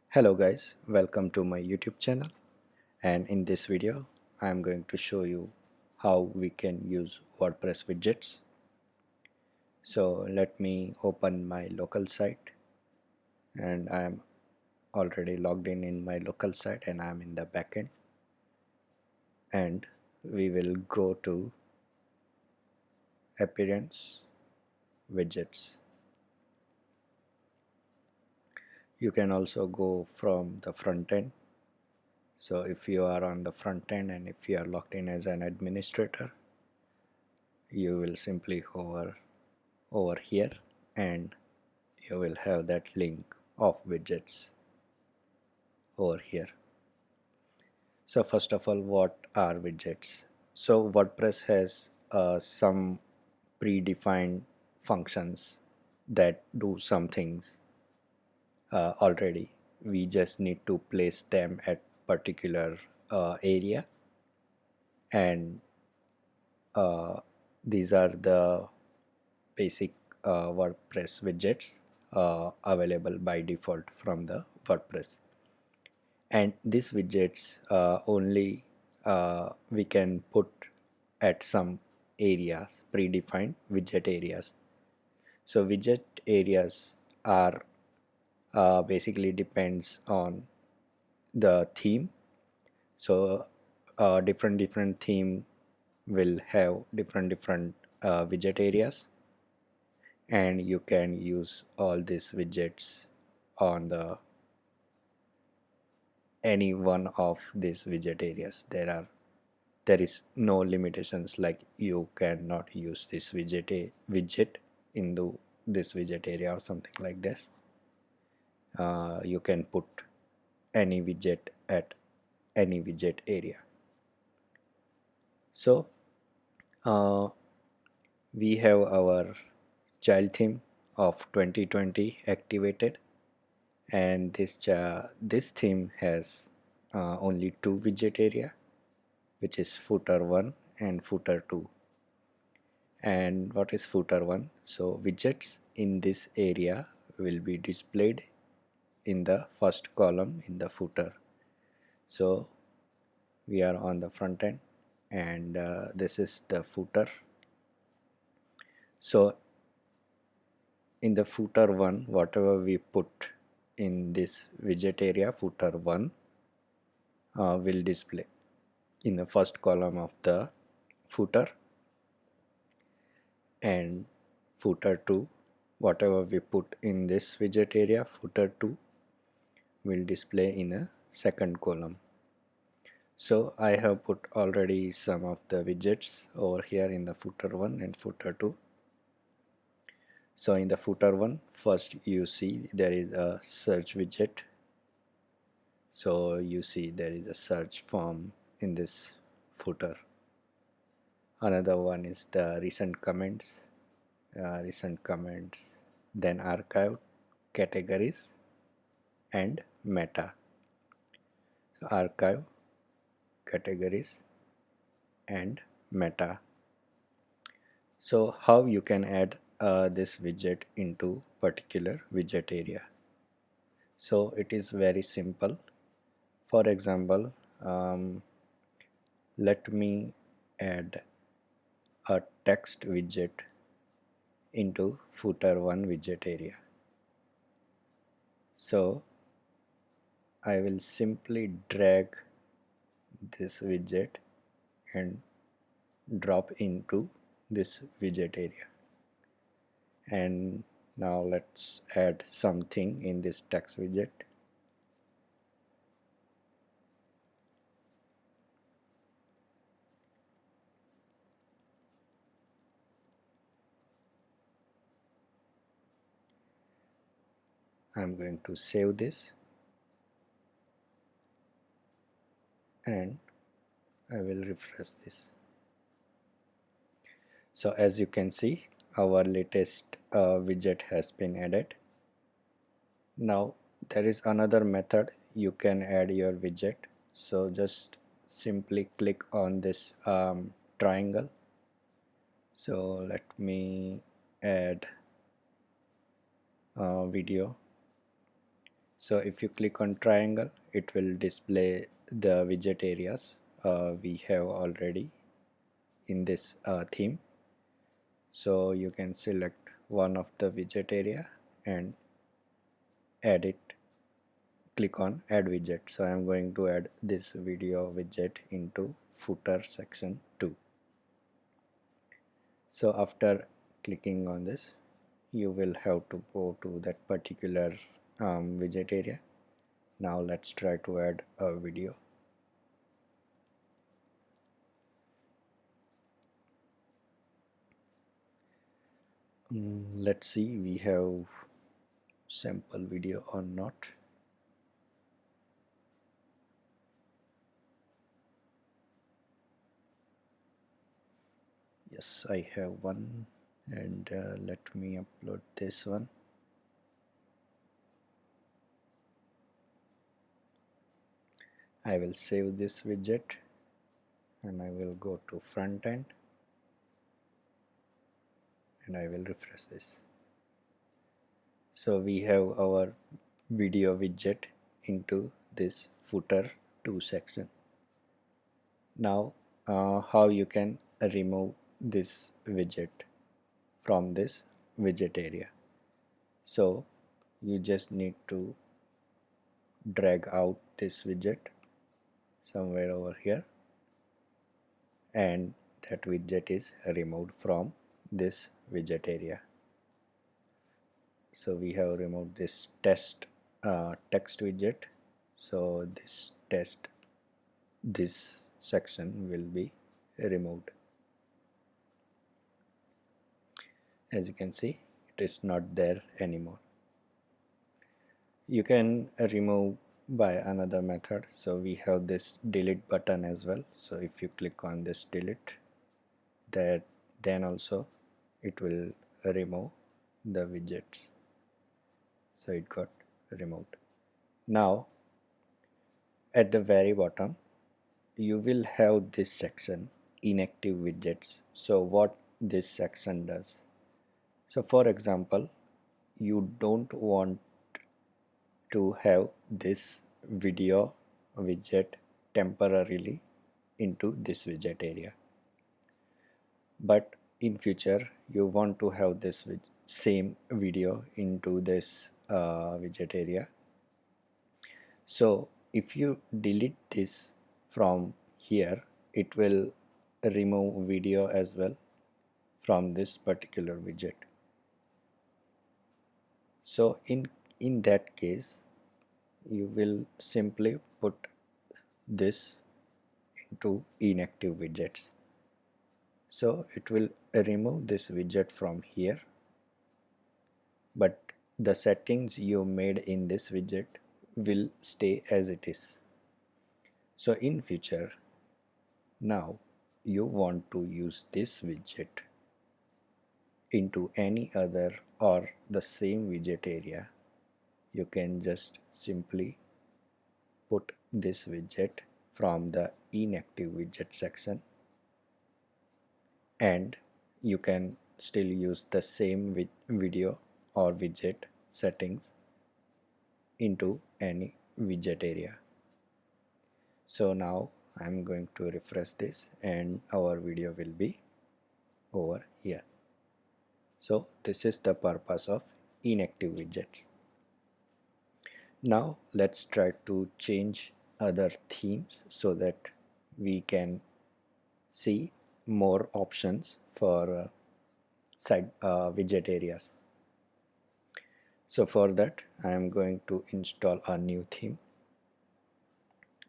Hello guys, welcome to my YouTube channel, and in this video I am going to show you how we can use WordPress widgets. So let me open my local site, and I am already logged in my local site, and I am in the backend, and we will go to appearance widgets. You can also go from the front end. So if you are on the front end and if you are logged in as an administrator, you will simply hover over here and you will have that link of widgets over here. So first of all, what are widgets? So WordPress has some predefined functions that do some things already. We just need to place them at particular area, and these are the basic WordPress widgets available by default from the WordPress. And these widgets only we can put at some areas, predefined widget areas. So widget areas are basically depends on the theme. So different theme will have different widget areas, and you can use all these widgets on the any one of these widget areas. There is no limitations like you cannot use this widget into this widget area or something like this. You can put any widget at any widget area. So uh, we have our child theme of 2020 activated, and this theme has only two widget area, which is footer 1 and footer 2. And what is footer 1? So widgets in this area will be displayed in the first column in the footer. So we are on the front end, and this is the footer. So in the footer 1, whatever we put in this widget area, footer 1 will display in the first column of the footer, and footer 2, whatever we put in this widget area, footer 2 will display in a second column. So I have put already some of the widgets over here in the footer 1 and footer 2. So in the footer 1, first you see there is a search widget. So you see there is a search form in this footer. Another one is the recent comments, then archive, categories, and meta. So archive, categories, and meta. So how you can add this widget into particular widget area? So it is very simple. For example, let me add a text widget into footer 1 widget area. So I will simply drag this widget and drop into this widget area. And now let's add something in this text widget. I'm going to save this, and I will refresh this. So as you can see, our latest widget has been added. Now there is another method you can add your widget. So just simply click on this triangle. So let me add a video. So if you click on triangle, it will display the widget areas we have already in this theme. So you can select one of the widget area and add it. Click on add widget. So I am going to add this video widget into footer section 2. So after clicking on this, you will have to go to that particular widget area. Now let's try to add a video. Let's see we have sample video or not. Yes, I have one, and let me upload this one. I will save this widget and I will go to front end and I will refresh this. So we have our video widget into this footer 2 section. Now how you can remove this widget from this widget area. So you just need to drag out this widget somewhere over here, and that widget is removed from this widget area. So we have removed this text widget. So this section will be removed. As you can see, it is not there anymore. You can remove by another method. So we have this delete button as well. So if you click on this delete, then also it will remove the widgets. So it got removed. Now at the very bottom you will have this section, inactive widgets. So what this section does, so for example, you don't want to have this video widget temporarily into this widget area, but in future you want to have this same video into this widget area. So if you delete this from here, it will remove video as well from this particular widget. So in that case, you will simply put this into inactive widgets. So it will remove this widget from here, but the settings you made in this widget will stay as it is. So in future, now you want to use this widget into any other or the same widget area, you can just simply put this widget from the inactive widget section, and you can still use the same video or widget settings into any widget area. So now I'm going to refresh this and our video will be over here. So this is the purpose of inactive widgets. Now let's try to change other themes so that we can see more options for side widget areas. So for that I am going to install a new theme,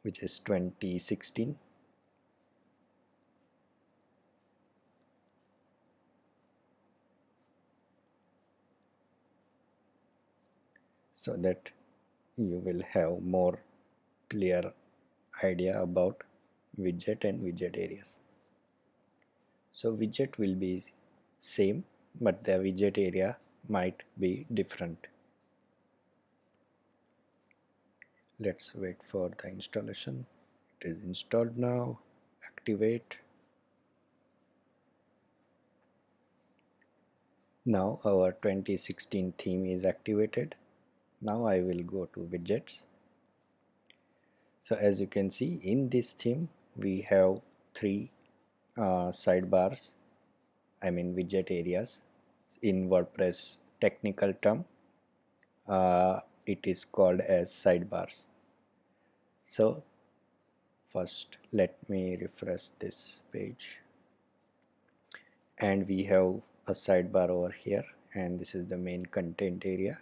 which is 2016. So that you will have more clear idea about widget and widget areas. So widget will be same, but the widget area might be different. Let's wait for the installation. It is installed now. Activate. Now our 2016 theme is activated. Now I will go to widgets. So as you can see, in this theme we have three sidebars, I mean widget areas. In WordPress technical term, it is called as sidebars. So first let me refresh this page, and we have a sidebar over here, and this is the main content area.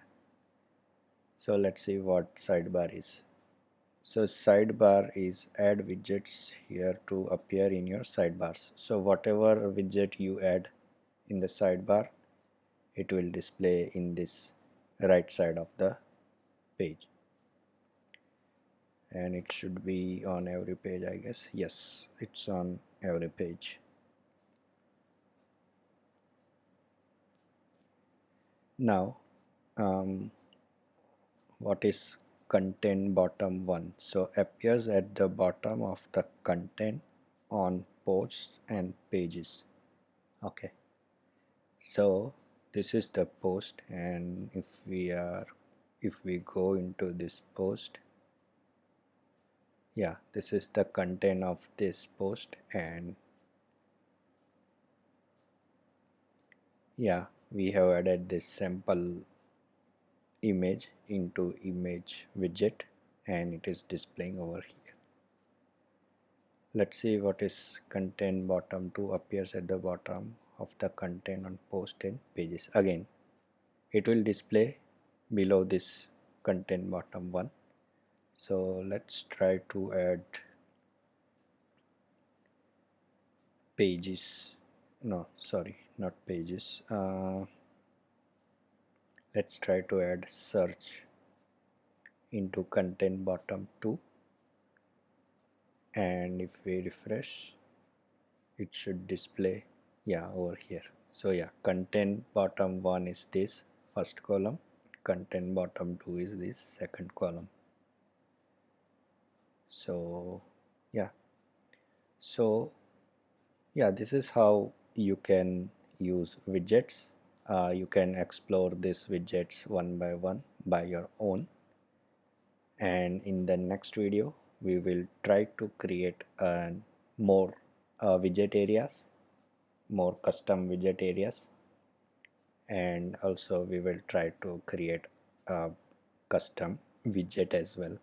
So let's see what sidebar is. So sidebar is add widgets here to appear in your sidebars. So whatever widget you add in the sidebar, it will display in this right side of the page, and it should be on every page, I guess. Yes, it's on every page. Now what is content bottom one? So appears at the bottom of the content on posts and pages. Okay, so this is the post, and if we go into this post, yeah, this is the content of this post, and yeah, we have added this sample image into image widget, and it is displaying over here. Let's see what is content bottom 2 appears at the bottom of the content on post and pages. Again, it will display below this content bottom 1. So let's try to add pages. No, sorry, not pages. Let's try to add search into content bottom 2, and if we refresh, it should display, yeah, over here. So yeah, content bottom 1 is this first column, content bottom 2 is this second column. So yeah, so yeah, this is how you can use widgets. You can explore these widgets one by one by your own, and in the next video we will try to create more widget areas, more custom widget areas, and also we will try to create a custom widget as well.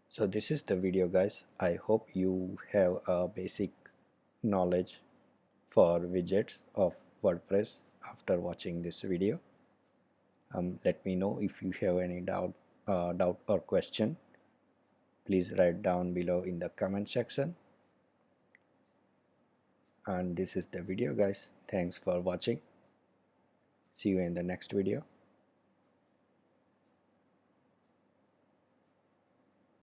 So this is the video, guys. I hope you have a basic knowledge for widgets of WordPress after watching this video. Let me know if you have any doubt or question. Please write down below in the comment section. And this is the video, guys. Thanks for watching. See you in the next video.